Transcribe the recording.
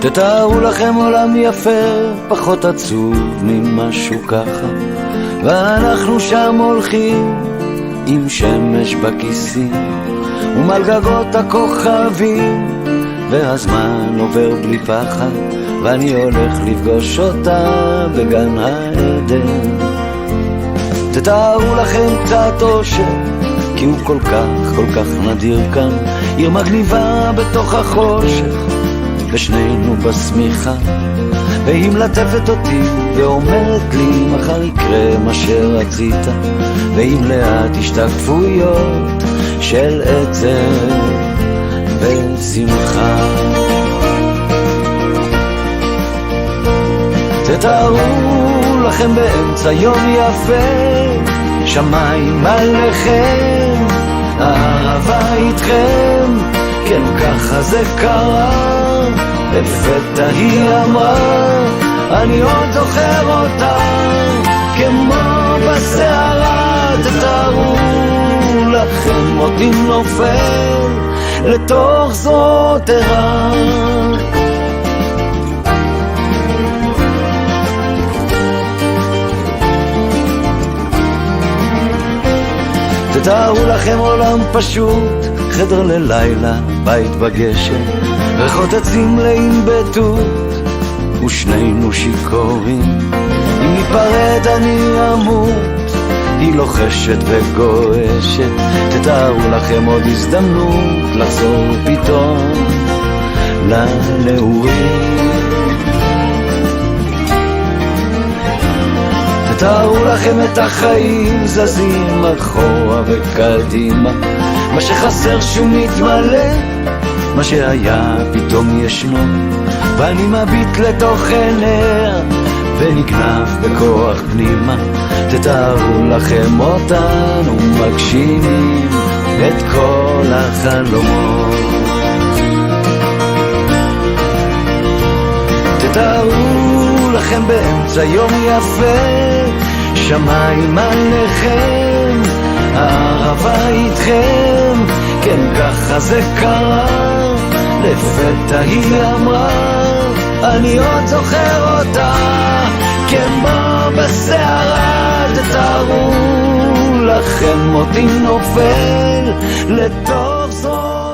תתארו לכם עולם יפה, פחות עצוב ממשהו ככה, ואנחנו שם הולכים עם שמש בכיסים ומעל גגות הכוכבים, והזמן עובר בלי פחד, ואני הולך לפגוש אותה בגן העדן. תתארו לכם קצת אושר, כי הוא כל כך נדיר כאן, עיר מגניבה בתוך החושך, ושנינו בשמיכה, והיא מלטפת אותי ואומרת לי מחר יקרה מה שרצית, ועם לאט השתקפויות של עצב ושמחה. תתארו לכם באמצע יום יפה, שמיים עליכם, אהבה איתכם, כן ככה זה קרה. לפתע היא אמרה, אני עוד זוכר אותה כמו בסערה. תתארו לכם אותי נופל לתוך זרועות ערה. תתארו לכם עולם פשוט, חדר ללילה, בית בגשם, ריחות עצים מלאים בתות, ושנינו שיכורים. אם ניפרד אני אמות, היא לוחשת וגועשת. תתארו לכם עוד הזדמנות לחזור פתאום לנעורים. תתארו לכם את החיים זזים אחורה וקדימה, מה שחסר שהוא מתמלא, מה שהיה פתאום ישנו, ואני מביט לתוך עיניה ונגנב בכוח פנימה. תתארו לכם אותנו מגשימים את כל החלומות. תתארו לכם באמצע יום יפה, שמיים עליכם, הערבה איתכם, כן ככה זה קרה. לפתע היא אמרה, אני עוד זוכר אותה כמו בסערה. תתארו לכם אותי נופל לתוך זרועות